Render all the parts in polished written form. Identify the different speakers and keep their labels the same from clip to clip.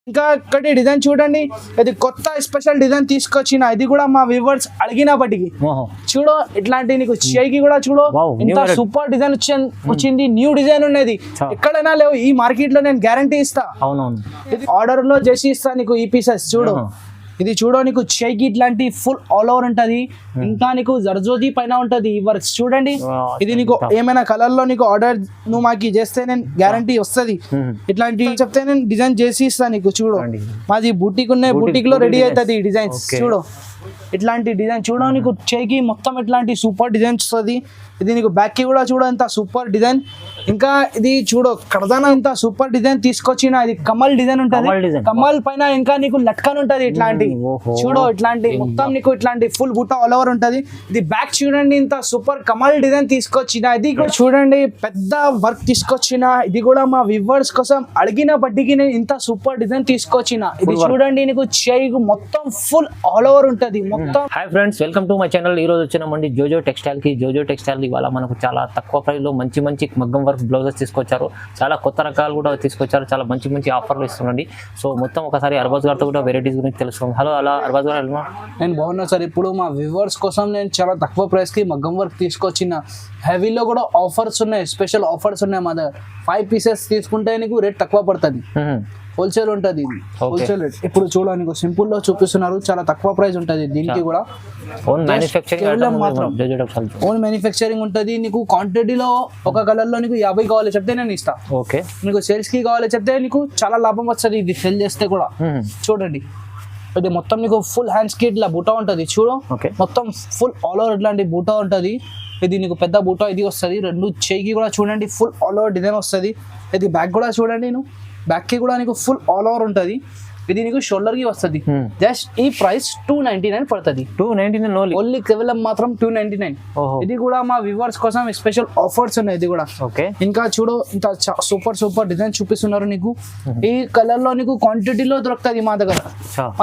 Speaker 1: ఇంకా ఒకటి డిజైన్ చూడండి, ఇది కొత్త స్పెషల్ డిజైన్ తీసుకొచ్చిన, ఇది కూడా మా వ్యూవర్స్ అడిగిన బట్టికి చూడు. ఇట్లాంటి నీకు చేయికి కూడా చూడు ఇంత సూపర్ డిజైన్ వచ్చింది, న్యూ డిజైన్ ఉన్నది, ఎక్కడైనా లేవు ఈ మార్కెట్ లో, నేను గ్యారంటీ ఇస్తా. ఇది ఆర్డర్ లో చేసి ఇస్తా నీకు ఈ పీసెస్ చూడు. ఇది చూడో నీకు చేయికి ఇట్లాంటి ఫుల్ ఆల్ ఓవర్ ఉంటది, ఇంకా నీకు జర్జోజీ పైన ఉంటది ఈ వర్క్స్ చూడండి. ఇది నీకు ఏమైనా కలర్ లో నీకు ఆర్డర్ నువ్వు మాకు చేస్తే నేను గ్యారంటీ వస్తుంది. ఇట్లాంటి చెప్తే నేను డిజైన్ చేసి ఇస్తాను నీకు చూడు. మాది బూటిక్ ఉన్నాయి, బూటిక్ లో రెడీ అవుతుంది ఈ డిజైన్స్ చూడు. ఇట్లాంటి డిజైన్ చూడ నీకు చేయికి మొత్తం ఇట్లాంటి సూపర్ డిజైన్ వస్తుంది. ఇది నీకు బ్యాక్ కి కూడా చూడ ఎంత సూపర్ డిజైన్. ఇంకా ఇది చూడు కడదానా ఇంత సూపర్ డిజైన్ తీసుకొచ్చిన, ఇది కమల్ డిజైన్ ఉంటది, కమల్ పైన ఇంకా నీకు లట్కన్ ఉంటది ఇట్లాంటి చూడు. ఇట్లాంటి మొత్తం నీకు ఇట్లాంటి ఫుల్ బూటా ఆల్ ఓవర్ ఉంటది. ఇది బ్యాక్ చూడండి ఇంత సూపర్ కమల్ డిజైన్ తీసుకొచ్చిన, ఇది కూడా చూడండి పెద్ద వర్క్ తీసుకొచ్చిన, ఇది కూడా మా వ్యూవర్స్ కోసం అడిగిన బట్టికి నేను ఇంత సూపర్ డిజైన్ తీసుకొచ్చిన. ఇది చూడండి నీకు చేయి మొత్తం ఫుల్ ఆల్ ఓవర్ ఉంటది మొత్తం.
Speaker 2: Hi friends, welcome to my channel. ఈ రోజు వచ్చినామండి జోజో టెక్స్టైల్ కి. జోజో టెక్స్టైల్ ఇవాళ మనకు చాలా తక్కువ ప్రైస్ లో మంచి మంచి మగ్గం వర్క్ బ్లౌజెస్ తీసుకొచ్చారు, చాలా కొత్త రకాలు కూడా తీసుకొచ్చారు, చాలా మంచి మంచి ఆఫర్లు ఇస్తుండండి. సో మొత్తం ఒకసారి అర్బాజ్ గారితో కూడా వెరైటీస్ గురించి తెలుసుకుందాం. హలో అలా అర్బాజ్ గారు ఎలా?
Speaker 1: నేను బాగున్నా సార్. ఇప్పుడు మా వ్యూవర్స్ కోసం నేను చాలా తక్కువ ప్రైస్ కి మగ్గం వర్క్ తీసుకొచ్చిన, హెవీలో కూడా ఆఫర్స్ ఉన్నాయి, స్పెషల్ ఆఫర్స్ ఉన్నాయి మా దగ్గర. 5 పీసెస్ తీసుకుంటే నీకు రేట్ తక్కువ పడుతుంది, హోల్సేల్ ఉంటుంది. ఇది హోల్సేల్ రేట్. ఇప్పుడు చూడడానికి సింపుల్ లో చూపిస్తున్నారు, చాలా తక్కువ ప్రైస్ ఉంటుంది దీనికి కూడా. ఓన్ మ్యానుఫ్యాక్చరింగ్ ఉంటుంది. నీకు క్వాంటిటీలో ఒక కలర్ లో నీకు 50 కావాలి చెప్తే నేను ఇస్తా. ఓకే, నీకు సేల్స్ కి కావాలి చెప్తే నీకు చాలా లాభం వస్తుంది ఇది సెల్ చేస్తే కూడా. చూడండి ఇది మొత్తం నీకు ఫుల్ హ్యాండ్స్ కి ఇట్లా బూటా ఉంటుంది చూడు, మొత్తం ఫుల్ ఆల్ ఓవర్ ఇట్లాంటి బూటా ఉంటుంది. ఇది నీకు పెద్ద బూటా ఇది వస్తుంది. రెండు చేయికి కూడా చూడండి ఫుల్ ఆల్ ఓవర్ డిజైన్ వస్తుంది. ఇది బ్యాక్ కూడా చూడండి, నువ్వు బ్యాక్ కి కూడా నీకు ఫుల్ ఆల్ ఓవర్ ఉంటుంది. ఇది నీకు షోల్డర్ కి వస్తుంది. జస్ట్ ఈ ప్రైస్ 299 పడుతుంది. 299 ఓన్లీ, కేవలం మాత్రం 299. ఇది కూడా మా వ్యూవర్స్ కోసం స్పెషల్ ఆఫర్స్ ఉన్నాయి. ఇది కూడా ఇంకా చూడు ఇంత సూపర్ సూపర్ డిజైన్ చూపిస్తున్నారు నీకు. ఈ కలర్ లో నీకు క్వాంటిటీలో దొరుకుతుంది మా దగ్గర.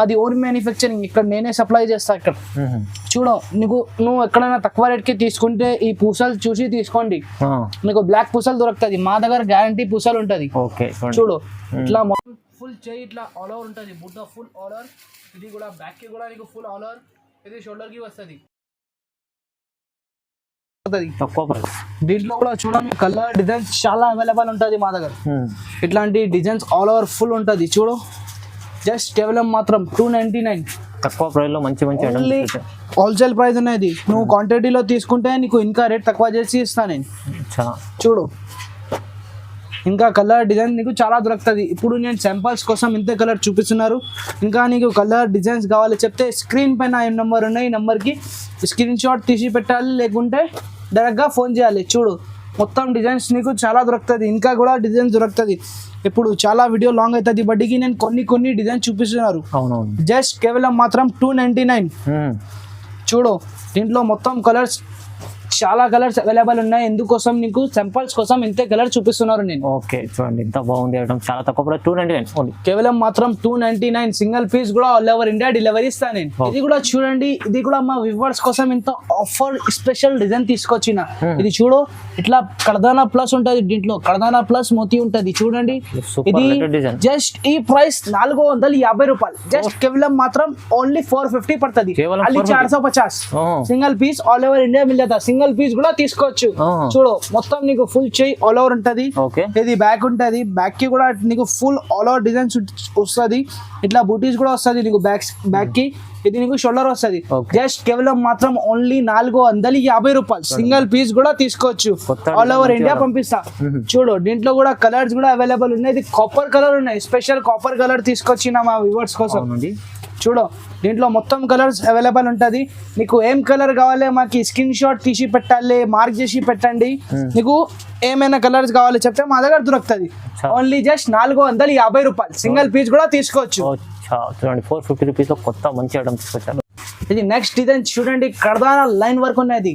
Speaker 1: అది ఓన్ మ్యానుఫ్యాక్చరింగ్, ఇక్కడ నేనే సప్లై చేస్తా. ఇక్కడ చూడు నీకు నువ్వు ఎక్కడైనా తక్కువ రేట్ కి తీసుకుంటే ఈ పూసలు చూసి తీసుకోండి, నీకు బ్లాక్ పూసలు దొరుకుతుంది మా దగ్గర, గ్యారంటీ పూసలు ఉంటది. చూడు ఇట్లా ఫుల్ చేయి ఇట్లా ఆల్ ఓవర్ ఉంటుంది, బుట్ట ఫుల్ ఆల్ ఓవర్. ఇది కూడా బ్యాక్ కి కూడా నీకు ఫుల్ ఆల్ ఓవర్, ఇది షోల్డర్ కి వస్తుంది. దీంట్లో కూడా చూడండి కలర్ డిజైన్స్ చాలా అవైలబుల్ ఉంటుంది మా దగ్గర. ఇట్లాంటి డిజైన్స్ ఆల్ ఓవర్ ఫుల్ ఉంటుంది చూడు. జస్ట్ కేవలం మాత్రం 299
Speaker 2: తక్కువ ప్రైస్ లో మంచి మంచి
Speaker 1: హోల్సేల్ ప్రైస్ ఉన్నది. నువ్వు క్వాంటిటీలో తీసుకుంటే నీకు ఇంకా రేట్ తక్కువ చేసి ఇస్తా నేను. చూడు ఇంకా కలర్ డిజైన్ నీకు చాలా దొరుకుతుంది. ఇప్పుడు నేను శాంపల్స్ కోసం ఇంతే కలర్ చూపిస్తున్నారు. ఇంకా నీకు కలర్ డిజైన్స్ కావాలి చెప్తే స్క్రీన్ పైన ఏం నెంబర్ ఉన్నాయి, ఈ నెంబర్కి స్క్రీన్ షాట్ తీసి పెట్టాలి, లేకుంటే డైరెక్ట్గా ఫోన్ చేయాలి. చూడు మొత్తం డిజైన్స్ నీకు చాలా దొరుకుతుంది, ఇంకా కూడా డిజైన్స్ దొరుకుతుంది. ఇప్పుడు చాలా వీడియో లాంగ్ అవుతుంది బట్టికి నేను కొన్ని డిజైన్ చూపిస్తున్నారు. జస్ట్ కేవలం మాత్రం 299. చూడు దీంట్లో మొత్తం కలర్స్ చాలా కలర్స్ అవైలబుల్ ఉన్నాయి. ఎందుకోసం నీకు సింపుల్స్ కోసం ఇంతే కలర్ చూపిస్తున్నారు నేను.
Speaker 2: ఓకే చూడండి ఎంత బాగుంది, చాలా తక్కువ ప్రైస్ 299
Speaker 1: కేవలం మాత్రం 299. సింగిల్ పీస్ కూడా ఆల్ ఓవర్ ఇండియా డెలివరీ ఇస్తాను నేను. ఇది కూడా చూడండి, ఇది కూడా మా వ్యూవర్స్ కోసం ఇంత ఆఫర్ స్పెషల్ డిజైన్ తీసుకొచ్చిన. ఇది చూడు ఇట్లా కడదానా ప్లస్ ఉంటది, దీంట్లో కడదానా ప్లస్ మోతీ ఉంటది చూడండి. ఇది జస్ట్ ఈ ప్రైస్ 450 రూపాయలు. జస్ట్ కేవలం మాత్రం ఓన్లీ 450 పడుతుంది, 450. Single piece all over India మిల్ జాతా. సింగిల్ పీస్ కూడా తీసుకోవచ్చు. చూడు మొత్తం నీకు ఫుల్ చేయి ఆల్ ఓవర్ ఉంటది. ఇది బ్యాక్ ఉంటది, బ్యాక్ కి కూడా నీకు ఫుల్ ఆల్ ఓవర్ డిజైన్స్ వస్తుంది. ఇట్లా బూటీస్ కూడా వస్తుంది నీకు బ్యాక్ కి. ఇది నీకు షోల్డర్ వస్తుంది. జస్ట్ కేవలం మాత్రం ఓన్లీ 450 రూపాయలు. సింగిల్ పీస్ కూడా తీసుకోవచ్చు, ఆల్ ఓవర్ ఇండియా పంపిస్తా. చూడు దీంట్లో కూడా కలర్స్ కూడా అవైలబుల్ ఉన్నాయి. ఇది కాపర్ కలర్ ఉన్నాయి, స్పెషల్ కాపర్ కలర్ తీసుకొచ్చిన మా వ్యూవర్స్ కోసం. చూడు దీంట్లో మొత్తం కలర్స్ అవైలబుల్ ఉంటుంది. నీకు ఏం కలర్ కావాలి మాకు స్క్రీన్ షాట్ తీసి పెట్టాలి, మార్క్ చేసి పెట్టండి. నీకు ఏమైనా కలర్స్ కావాలి చెప్తే మా దగ్గర దొరుకుతుంది. ఓన్లీ జస్ట్ 450 రూపాయలు. సింగిల్ పీస్ కూడా తీసుకోవచ్చు.
Speaker 2: చూడండి 450 రూపీస్ లో కొత్త మంచి ఐటమ్ తీసుకొచ్చారు.
Speaker 1: ఇది నెక్స్ట్ డిజైన్ చూడండి, కడదానా లైన్ వర్క్ ఉన్నది.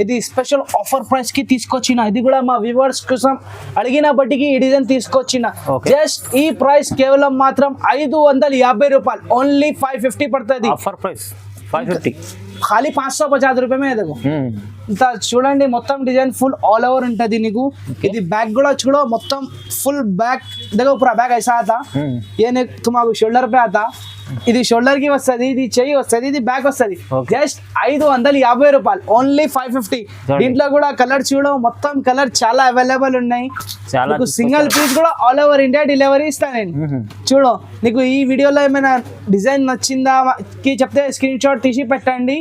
Speaker 1: ఇది స్పెషల్ ఆఫర్ ప్రైస్ కి తీసుకొచ్చిన, ఇది కూడా మా వ్యూవర్స్ కోసం అడిగిన బట్టికి ఈ డిజైన్ తీసుకొచ్చిన. జస్ట్ ఈ ప్రైస్ కేవలం మాత్రం 550 రూపాయలు. ఓన్లీ 550 పడుతుంది.
Speaker 2: Offer price 550.
Speaker 1: खाली 550 रुपए में है देखो ఇంత చూడండి మొత్తం డిజైన్ ఫుల్ ఆల్ ఓవర్ ఉంటది నీకు ఇది బ్యాక్ కూడా చూడో మొత్తం ఫుల్ बैक देखो पूरा बैग ऐसा आता ये ने तुम्हारे शोल्डर पे आता ఇది షోల్డర్ కి వస్తది ఇది చెయ్యి వస్తది ఇది బ్యాక్ వస్తది జస్ట్ 550 రూపాయలు ఓన్లీ 550 దీంట్లో కూడా కలర్ చూడో మొత్తం కలర్ చాలా అవైలబుల్ ఉన్నాయి నీకు సింగిల్ పీస్ కూడా ఆల్ ఓవర్ ఇండియా డెలివరీ ఇస్తా నేను చూడో నీకు ఈ వీడియోలో ఏమైనా డిజైన్ నచ్చిందా కి చెప్తే స్క్రీన్ షాట్ తీసి పెట్టండి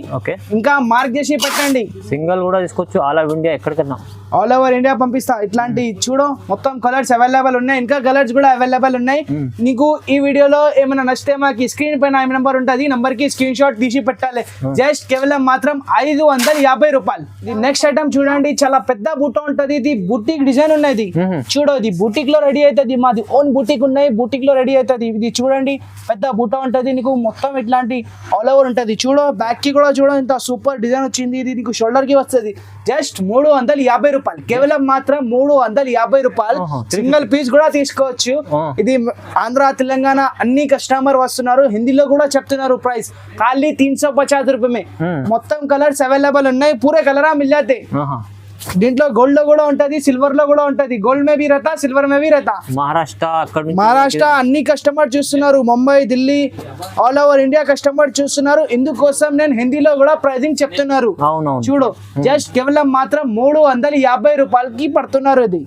Speaker 1: ఇంకా మార్క్ చేసి పెట్టండి
Speaker 2: సింగిల్ కూడా తీసుకోవచ్చు ఆల్ ఓవర్ ఇండియా ఎక్కడికన్నా
Speaker 1: ఆల్ ఓవర్ ఇండియా పంపిస్తా ఇట్లాంటి చూడో మొత్తం కలర్స్ అవైలబుల్ ఉన్నాయి ఇంకా కలర్స్ కూడా అవైలబుల్ ఉన్నాయి నీకు ఈ వీడియోలో ఏమైనా నచ్చితే మాకు స్క్రీన్ పైన నెంబర్ ఉంటుంది నంబర్ కి స్క్రీన్ షాట్ తీసి పెట్టాలి జస్ట్ కేవలం మాత్రం 550 రూపాయలు నెక్స్ట్ ఐటమ్ చూడండి చాలా పెద్ద బుట్ట ఉంటది ఇది బుటిక్ డిజైన్ ఉన్నది చూడో ఇది బుటిక్ లో రెడీ అవుతుంది మాది ఓన్ బుటిక్ ఉన్నాయి బుటిక్ లో రెడీ అవుతుంది ఇది చూడండి పెద్ద బుట్ట ఉంటది నీకు మొత్తం ఇట్లాంటి ఆల్ ఓవర్ ఉంటది చూడో బ్యాక్ కి కూడా చూడో ఇంత సూపర్ డిజైన్ వచ్చింది ఇది నీకు షోల్డర్ కి వస్తుంది జస్ట్ 350 రూపాయలు కేవలం మాత్రం 350 రూపాయలు సింగిల్ పీస్ కూడా తీసుకోవచ్చు ఇది ఆంధ్ర తెలంగాణ అన్ని కస్టమర్ వస్తున్నారు హిందీలో కూడా చెప్తున్నారు ప్రైస్ ఖాళీ 350 రూపాయ మే మొత్తం కలర్స్ అవైలబుల్ ఉన్నాయి పూరే కలరా మిల్ జాతే దీంట్లో గోల్డ్ లో కూడా ఉంటది సిల్వర్ లో కూడా ఉంటది గోల్డ్ మే భీ रहता సిల్వర్ మే భీ रहता మహారాష్ట్ర అన్ని కస్టమర్ చూస్తున్నారు Mumbai Delhi all over India customer చూస్తున్నారు ఇందుకోసం నేను హిందీలో కూడా ప్రైజింగ్ చెప్తున్నారు చూడు జస్ట్ కేవలం మాత్రం 350 రూపాయలకి పడుతున్నారు ఇది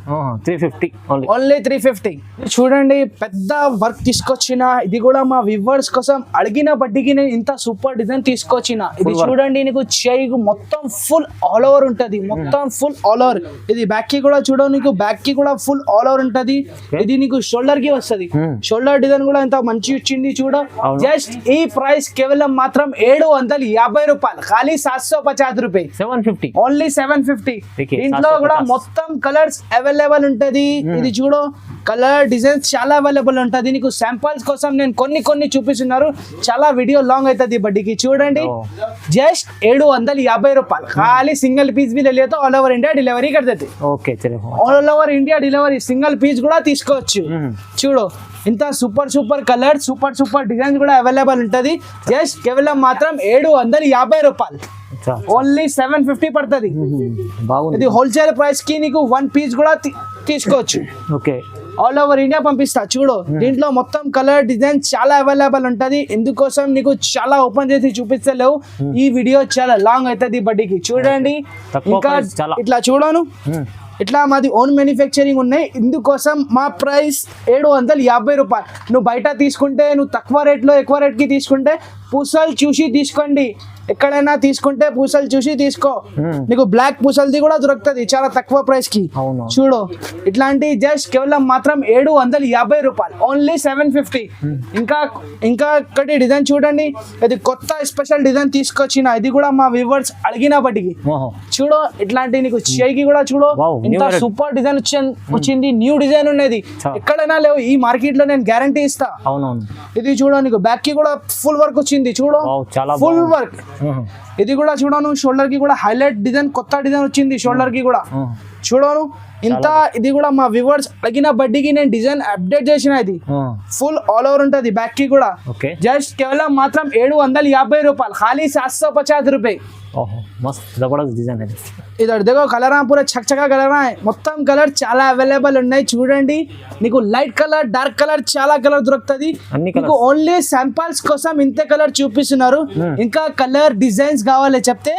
Speaker 2: 350
Speaker 1: ఓన్లీ 350 చూడండి పెద్ద వర్క్ తీసుకొచ్చిన ఇది కూడా మా వ్యూవర్స్ కోసం అడిగిన బడ్డీకి నేను ఇంత సూపర్ డిజైన్ తీసుకొచ్చిన ఇది చూడండి నీకు చేయి మొత్తం ఫుల్ ఆల్ ఓవర్ ఉంటది మొత్తం ఫుల్ ఆల్ ఓవర్ ఇది బ్యాక్ కి కూడా చూడో నీకు బ్యాక్ కి కూడా ఫుల్ ఆల్ ఓవర్ ఉంటది ఇది నీకు షోల్డర్ కి వస్తది షోల్డర్ డిజైన్ కూడా ఎంత మంచి వచ్చింది చూడో జస్ట్ ఈ ప్రైస్ కేవలం మాత్రం 750 రూపాయలు ఖాళీ 750 రూపాయలు
Speaker 2: 750
Speaker 1: ఓన్లీ 750 దీంట్లో కూడా మొత్తం కలర్స్ అవైలబుల్ ఉంటది ఇది చూడో కలర్ డిజైన్స్ చాలా అవైలబుల్ ఉంటది నీకు శాంపిల్స్ కోసం నేను కొన్ని చూపిస్తున్నారు చాలా వీడియో లాంగ్ అవుతుంది బడ్డీకి చూడండి జస్ట్ 750 రూపాయలు ఖాళీ సింగిల్ పీస్ भी ले लिया तो ऑल ओवर इंडिया डिलीवरी कर देते
Speaker 2: ఓకే చలో
Speaker 1: all over India delivery single piece కూడా తీసుకోవచ్చు చూడు ఇంత సూపర్ కలర్ సూపర్ డిజైన్స్ కూడా అవైలబుల్ ఉంటది జస్ట్ కేవలం మాత్రం 750 రూపాయలు ఓన్లీ 750 పడుతుంది ఇది హోల్సేల్ ప్రైస్ కి నీకు 1 పీస్ కూడా తీసుకోవచ్చు
Speaker 2: ఓకే
Speaker 1: ఆల్ ఓవర్ ఇండియా పంపిస్తా చూడు దీంట్లో మొత్తం కలర్ డిజైన్ చాలా అవైలబుల్ ఉంటది ఇందుకోసం నీకు చాలా ఓపెన్ చేసి చూపిస్తలేవు ఈ వీడియో చాలా లాంగ్ అవుతుంది బడ్డీకి చూడండి ఇంకా ఇట్లా చూడను ఇట్లా మాది ఓన్ మ్యానుఫ్యాక్చరింగ్ ఉన్నాయి ఇందుకోసం మా ప్రైస్ 750 రూపాయలు నువ్వు బయట తీసుకుంటే నువ్వు తక్కువ రేట్లో ఎక్కువ రేట్కి తీసుకుంటే పూసలు చూసి తీసుకోండి ఎక్కడైనా తీసుకుంటే పూసలు చూసి తీసుకో నీకు బ్లాక్ పూసలది కూడా దొరుకుతుంది చాలా తక్కువ ప్రైస్ కి చూడు ఇట్లాంటి జస్ట్ కేవలం మాత్రం 750 రూపాయలు ఓన్లీ 750 ఇంకా ఒకటి డిజైన్ చూడండి ఇది కొత్త స్పెషల్ డిజైన్ తీసుకొచ్చిన ఇది కూడా మా వ్యూవర్స్ అడిగిన బట్టికి చూడు ఇట్లాంటి నీకు చేయికి కూడా చూడు ఇంత సూపర్ డిజైన్ వచ్చింది న్యూ డిజైన్ ఉన్నది ఎక్కడైనా లేవు ఈ మార్కెట్ లో నేను గ్యారంటీ ఇస్తా ఇది చూడు నీకు బ్యాక్ కి కూడా ఫుల్ వర్క్ వచ్చింది చూడు ఫుల్ వర్క్ ఇది కూడా చూడను షోల్డర్ కి కూడా హైలైట్ డిజైన్ కొత్త డిజైన్ వచ్చింది షోల్డర్ కి కూడా చూడను ఇంత ఇది కూడా మా వ్యూవర్స్ అడిగిన బడ్డీకి నేను డిజైన్ అప్డేట్ చేసిన ఇది ఫుల్ ఆల్ ఓవర్ ఉంటది బ్యాక్ కి కూడా జస్ట్ కేవలం మాత్రం 750 రూపాయలు ఖాళీ 750 రూపాయలు
Speaker 2: मस्त जबरदस्त डिजाइन है
Speaker 1: इधर देखो कलर पूरा చకచకా కలర్ మొత్తం కలర్ చాలా అవైలబుల్ ఉన్నాయి చూడండి నీకు లైట్ కలర్ డార్క్ కలర్ చాలా కలర్ దొరుకుతది నీకు ఓన్లీ శాంపిల్స్ కోసం ఇంత కలర్ చూపిస్తున్నారు ఇంకా కలర్ డిజైన్స్ కావాలి చెప్తే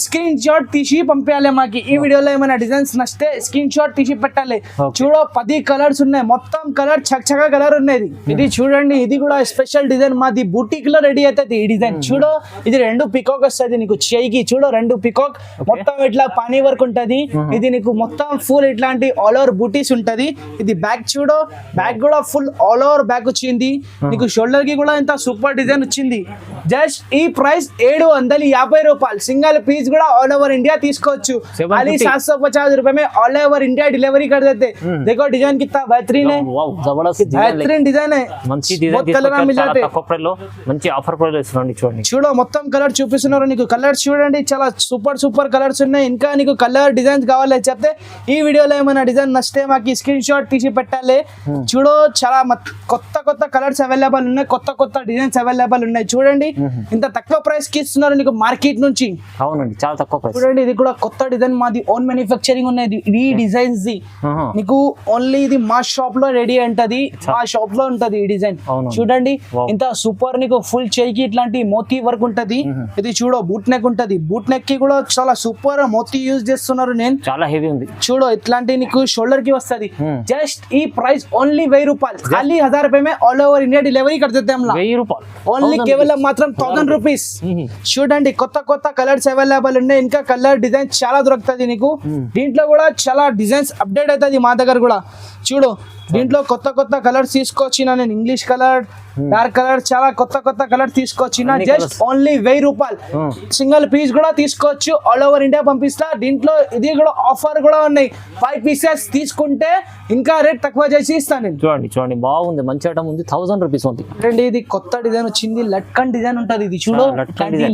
Speaker 1: స్క్రీన్ షాట్ తీసి పంపించాలి మాకి ఈ వీడియోలో ఏమైనా డిజైన్స్ నచ్చితే స్క్రీన్ షాట్ తీసి పెట్టాలి చూడో 10 కలర్స్ ఉన్నాయి మొత్తం కలర్ చకచకా కలర్ ఉన్నది ఇది చూడండి ఇది కూడా స్పెషల్ డిజైన్ మాది బూటిక్ లో రెడీ అవుతుంది ఈ డిజైన్ చూడో ఇది రెండు పికాక్ వస్తుంది నీకు చేయికి చూడో రెండు పికాక్ మొత్తం ఇట్లా పానీ వర్క్ ఉంటది ఇది నీకు మొత్తం ఫుల్ ఇట్లాంటి ఆల్ ఓవర్ బూటీస్ ఉంటది ఇది బ్యాక్ చూడో బ్యాక్ కూడా ఫుల్ ఆల్ ఓవర్ బ్యాక్ వచ్చింది నీకు షోల్డర్ కి కూడా ఇంత సూపర్ డిజైన్ వచ్చింది జస్ట్ ఈ ప్రైస్ 750 రూపాయలు సింగిల్ పీస్ కూడా ఆల్ ఓవర్ ఇండియా తీసుకోవచ్చు खाली 750 रुपए में ऑल ओवर इंडिया डिलीवरी कर देते देखो डिजाइन कितना बेहतरीन है
Speaker 2: जबरदस्त
Speaker 1: बेहतरीन डिजाइन है
Speaker 2: మంచి డిజైన్ తీసుకొచ్చారు తక్కువ ప్రైస్ లో మంచి ఆఫర్ ప్రైస్ లో ఇస్తున్నాండి చూడండి
Speaker 1: చూడో మొత్తం కలర్ చూపిస్తున్నారు నీకు కలర్స్ చూడండి చాలా సూపర్ కలర్స్ ఉన్నాయి ఇంకా ఇంకా నీకు కలర్ డిజైన్స్ కావాలి చెప్తే ఈ వీడియోలో ఏమైనా డిజైన్ నచ్చితే మాకు స్క్రీన్ షాట్ తీసి పెట్టాలి. చూడు చాలా కొత్త కొత్త కలర్స్ అవైలబుల్ ఉన్నాయి, కొత్త కొత్త డిజైన్స్ అవైలబుల్ ఉన్నాయి. చూడండి ఇంత తక్కువ ప్రైస్ కి ఇస్తున్నారు నీకు మార్కెట్ నుంచి.
Speaker 2: అవునండి, చాలా తక్కువ ప్రైస్.
Speaker 1: చూడండి ఇది కూడా కొత్త డిజైన్, మాది ఓన్ మ్యానుఫ్యాక్చరింగ్ ఉన్నది. ఈ డిజైన్స్ ది నీకు ఓన్లీ ఇది మా షాప్ లో రెడీ ఉంటది, మా షాప్ లో ఉంటది ఈ డిజైన్. చూడండి ఇంత సూపర్ నీకు ఫుల్ చేయికి ఇట్లాంటి మోతీ వర్క్ ఉంటది. ఇది చూడు బూట్ నెక్ ఉంటది, బూట్ నెక్ కి కూడా చాలా సూపర్ మోతీ యూజ్ చేస్తున్నారు. నేను
Speaker 2: చాలా హెవీ ఉంది.
Speaker 1: చూడు ఇట్లాంటి నీకు షోల్డర్ కి వస్తది. జస్ట్ ఈ ప్రైస్ ఓన్లీ 1000 రూపాయలు, खाली 1000 रुपए में ऑल ओवर इंडिया डिलीवरी कर देते हैं हम लोग.
Speaker 2: 1000 రూపాయలు
Speaker 1: ఓన్లీ కేవలం మాత్రం 1000 రూపీస్. చూడండి కొత్త కొత్త కలర్స్ అవైలబుల్ ఉన్నాయి, ఇంకా కలర్ డిజైన్ చాలా దొరుకుతుంది నీకు. దీంట్లో కూడా చాలా డిజైన్స్ అప్డేట్ అవుతుంది మా దగ్గర కూడా. చూడు దీంట్లో కొత్త కొత్త కలర్స్ తీసుకొచ్చిన నేను, ఇంగ్లీష్ కలర్, డార్క్ కలర్, చాలా కొత్త కొత్త కలర్ తీసుకొచ్చిన. జస్ట్ ఓన్లీ 1000 రూపాయలు. సింగిల్ పీస్ కూడా తీసుకోవచ్చు, ఆల్ ఓవర్ ఇండియా పంపిస్తా. దీంట్లో ఇది కూడా ఆఫర్ కూడా ఉన్నాయి, 5 పీసెస్ తీసుకుంటే ఇంకా రేట్ తక్కువ చేసి ఇస్తాను నేను.
Speaker 2: చూడండి చూడండి బాగుంది, మంచి ఐటమ్ ఉంది. 1000 రూపీస్ ఉంది.
Speaker 1: చూడండి ఇది కొత్త డిజైన్ వచ్చింది, లట్కన్ డిజైన్ ఉంటది. ఇది చూడు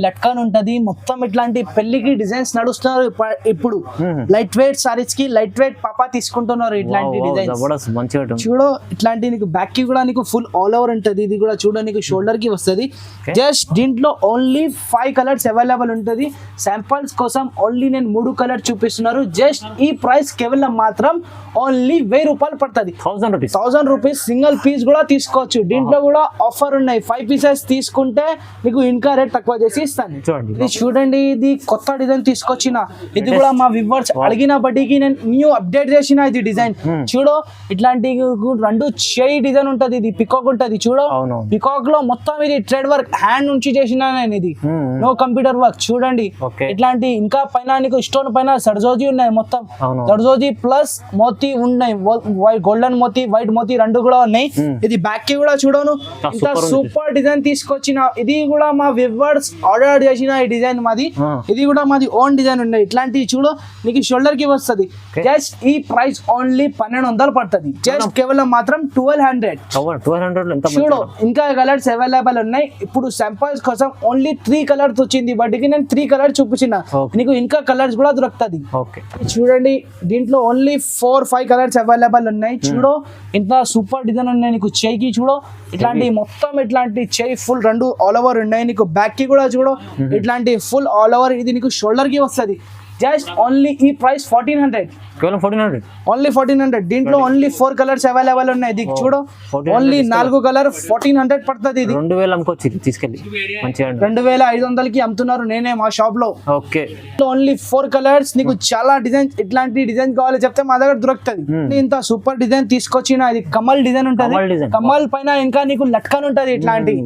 Speaker 1: లట్కన్ ఉంటది మొత్తం. ఇట్లాంటి పెళ్లికి డిజైన్స్ నడుస్తున్నారు ఇప్పుడు. లైట్ వెయిట్ సారీస్ కి లైట్ వెయిట్ పాపా తీసుకుంటున్నారు ఇట్లాంటి డిజైన్స్.
Speaker 2: మంచి
Speaker 1: చూడు ఇట్లాంటి నీకు బ్యాక్ కి కూడా నీకు ఫుల్ ఆల్ ఓవర్ ఉంటది. ఇది కూడా చూడ నీకు షోల్డర్ కి వస్తుంది. జస్ట్ దీంట్లో ఓన్లీ 5 కలర్స్ అవైలబుల్ ఉంటది. శాంపుల్స్ కోసం ఓన్లీ నేను 3 కలర్ చూపిస్తున్నారు. జస్ట్ ఈ ప్రైస్ కేవలం మాత్రం ఓన్లీ 1000 రూపాయలు పడుతుంది. 1000 రూపీస్ సింగిల్ పీస్ కూడా తీసుకోవచ్చు. దీంట్లో కూడా ఆఫర్ ఉన్నాయి, 5 పీసెస్ తీసుకుంటే నీకు ఇంకా రేట్ తక్కువ చేసి ఇస్తాను. ఇది చూడండి ఇది కొత్త డిజైన్ తీసుకొచ్చిన. ఇది కూడా మా వ్యూవర్స్ అడిగిన బట్టికి నేను న్యూ అప్డేట్ చేసిన ఇది డిజైన్. చూడు ఇట్లాంటి 2 చేయి డిజైన్ ఉంటది. ఇది పికాక్ ఉంటది. చూడు పికాక్ లో మొత్తం ఇది థ్రెడ్ వర్క్ హ్యాండ్ నుంచి చేసిన నేను. ఇది నో కంప్యూటర్ వర్క్. చూడండి ఇట్లాంటి ఇంకా పైన నీకు స్టోన్ పైన సర్జోజీ ఉన్నాయి మొత్తం. సర్జోజీ ప్లస్ మోతీ ఉన్నాయి, గోల్డెన్ మోతీ, వైట్ మోతీ 2 కూడా ఉన్నాయి. ఇది బ్యాక్ కి కూడా చూడను ఇంత సూపర్ డిజైన్ తీసుకొచ్చిన. ఇది కూడా మా వ్యూవర్స్ ఆర్డర్ చేసిన ఈ డిజైన్ మాది. ఇది కూడా మాది ఓన్ డిజైన్ ఉన్నాయి. ఇట్లాంటి చూడు నీకు షోల్డర్ కి వస్తుంది. జస్ట్ ఈ ప్రైస్ ఓన్లీ 1200 పడుతుంది. జస్ట్ కేవలం మాత్రం 1200. చూడు ఇంకా కలర్స్ అవైలబుల్ ఉన్నాయి. ఇప్పుడు శాంపుల్స్ కోసం ఓన్లీ 3 కలర్స్ వచ్చింది, బట్ నేను 3 కలర్ చూపించిన. నీకు ఇంకా కలర్స్ కూడా దొరుకుతుంది. చూడండి దీంట్లో ఓన్లీ 4-5 కలర్స్ అవైలబుల్ ఉన్నాయి. చూడు ఇంత సూపర్ డిజైన్ ఉన్నాయి నీకు. చేయికి చూడు ఇట్లాంటి మొత్తం ఇట్లాంటి చేయి ఫుల్ 2 ఆల్ ఓవర్ ఉన్నాయి నీకు. బ్యాక్ కి కూడా చూడు ఇట్లాంటి ఫుల్ ఆల్ ఓవర్. ఇది నీకు షోల్డర్ కి వస్తుంది. జస్ట్ ఓన్లీ ఈ ప్రైస్ 1400.
Speaker 2: కేవలం 1400.
Speaker 1: ఓన్లీ 1400. దీంట్లో ఓన్లీ 4 కలర్స్ అవైలబుల్ ఉన్నాయి. ఇది చూడు ఓన్లీ 4 కలర్ 1400 పడుతుంది. ఇది
Speaker 2: 2000 అమ్ముకోవచ్చు తీసుకెళ్ళి మంచిగా.
Speaker 1: 2500 కి అమ్ముతున్నారు నేనే మా షాప్ లో.
Speaker 2: ఓకే
Speaker 1: ఓన్లీ 4 కలర్స్ నీకు. చాలా డిజైన్ ఇట్లాంటి డిజైన్ కావాలి చెప్తే మా దగ్గర దొరుకుతుంది. ఇంత సూపర్ డిజైన్ తీసుకొచ్చిన. ఇది కమల్ డిజైన్ ఉంటది. కమల్ పైన ఇంకా నీకు లట్కన్ ఉంటది. ఇట్లాంటి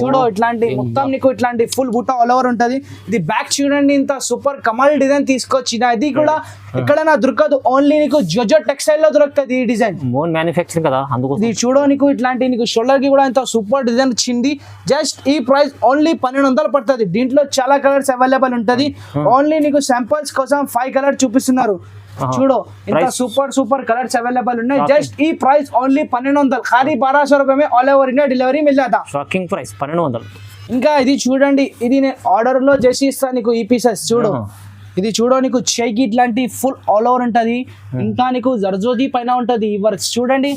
Speaker 1: చూడు ఇట్లాంటి మొత్తం నీకు ఇట్లాంటి ఫుల్ బూటా ఆల్ ఓవర్ ఉంటది. ఇది బ్యాక్ చూడండి ఇంత సూపర్ కమల్ డిజైన్ తీసుకొచ్చిన. ఇది కూడా ఎక్కడైనా దొరకదు, ఓన్లీ నీకు జోజో టెక్స్టైల్ లో దొరుకుతుంది ఈ డిజైన్.
Speaker 2: ఓన్ మ్యానుఫ్యాక్చరింగ్ కదా అందుకు.
Speaker 1: ఇది చూడో నీకు ఇట్లాంటి నీకు షోల్డర్ కి కూడా ఇంత సూపర్ డిజైన్ వచ్చింది. జస్ట్ ఈ ప్రైస్ ఓన్లీ 1200 పడుతుంది. దీంట్లో చాలా కలర్స్ అవైలబుల్ ఉంటది. ఓన్లీ నీకు శాంపుల్స్ కోసం 5 కలర్ చూపిస్తున్నారు. చూడు ఇంత సూపర్ కలర్స్ అవైలబుల్ ఉన్నాయి. జస్ట్ ఈ ప్రైస్ ఓన్లీ 1200. ఖాళీ 1200 రూపాయ में ऑल ओवर इंडिया डिलीवरी मिल जाता.
Speaker 2: Shocking price 1200.
Speaker 1: ఇంకా ఇది చూడండి ఇది నేను ఆర్డర్ లో చేసి ఇస్తాను నీకు. ఈ పీసెస్ చూడు ఇది చూడో నీకు చేయికి ఇట్లాంటి ఫుల్ ఆల్ ఓవర్ ఉంటది. ఇంకా నీకు జర్జోజీ పైన ఉంటది ఈ వర్క్స్. చూడండి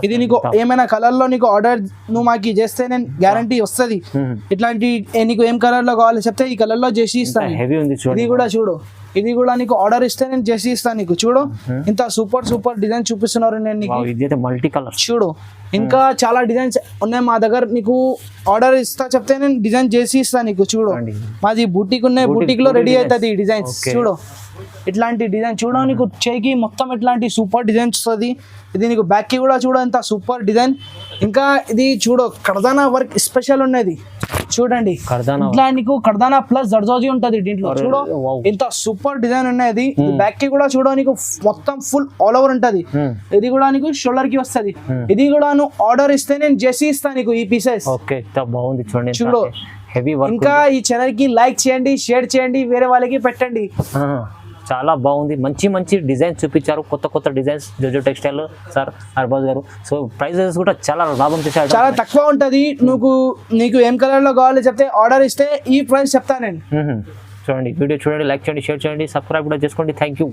Speaker 1: ఇది నీకు ఏమైనా కలర్ లో నీకు ఆర్డర్ నువ్వు మాకు చేస్తే నేను గ్యారంటీ వస్తుంది. ఇట్లాంటి నీకు ఏం కలర్ లో కావాలి చెప్తే ఈ కలర్ లో చేసి ఇస్తాను. ఇది కూడా చూడు ఇది కూడా నీకు ఆర్డర్ ఇస్తే నేను చేసి ఇస్తాను నీకు. చూడు ఇంత సూపర్ డిజైన్ చూపిస్తున్నారు నేను నీకు.
Speaker 2: మల్టీ కలర్ చూడు
Speaker 1: ఇంకా చాలా డిజైన్స్ ఉన్నాయి మా దగ్గర. నీకు ఆర్డర్ ఇస్తా చెప్తే నేను డిజైన్ చేసి ఇస్తాను నీకు. చూడు మాది బూటిక్ ఉన్నాయి, బూటిక్ లో రెడీ అవుతుంది ఈ డిజైన్స్. చూడు ఇట్లాంటి డిజైన్ చూడ నీకు. చేయికి మొత్తం ఇట్లాంటి సూపర్ డిజైన్ వస్తుంది. ఇది నీకు బ్యాక్ కి కూడా చూడ ఇంత సూపర్ డిజైన్. ఇంకా ఇది చూడు కర్దానా వర్క్ స్పెషల్ ఉన్నది. చూడండి ఇట్లా నీకు కర్దానా ప్లస్ జర్జోజీ ఉంటది దీంట్లో. చూడు ఇంత సూపర్ డిజైన్ ఉన్నది. బ్యాక్ కి కూడా చూడ నీకు మొత్తం ఫుల్ ఆల్ ఓవర్ ఉంటది. ఇది కూడా నీకు షోల్డర్ కి వస్తుంది. ఇది కూడా నువ్వు ఆర్డర్ ఇస్తే నేను చేసి ఇస్తాను నీకు ఈ పీసెస్.
Speaker 2: బాగుంది చూడండి.
Speaker 1: చూడు ఇంకా ఈ ఛానల్ కి లైక్ చేయండి, షేర్ చేయండి, వేరే వాళ్ళకి పెట్టండి.
Speaker 2: చాలా బాగుంది, మంచి డిజైన్స్ చూపించారు, కొత్త డిజైన్స్ జోజో టెక్స్టైల్ సార్ అర్బాజ్ గారు. సో ప్రైజెస్ కూడా చాలా లాభం చేశారు,
Speaker 1: చాలా తక్కువ ఉంటది. నీకు ఏం కలర్ లో కావాలో చెప్తే ఆర్డర్ ఇస్తే ఈ ప్రైస్ చెప్తాను నేను.
Speaker 2: చూడండి వీడియో చూడండి, లైక్ చేయండి, షేర్ చేయండి, సబ్స్క్రైబ్ కూడా చేసుకోండి. Thank you.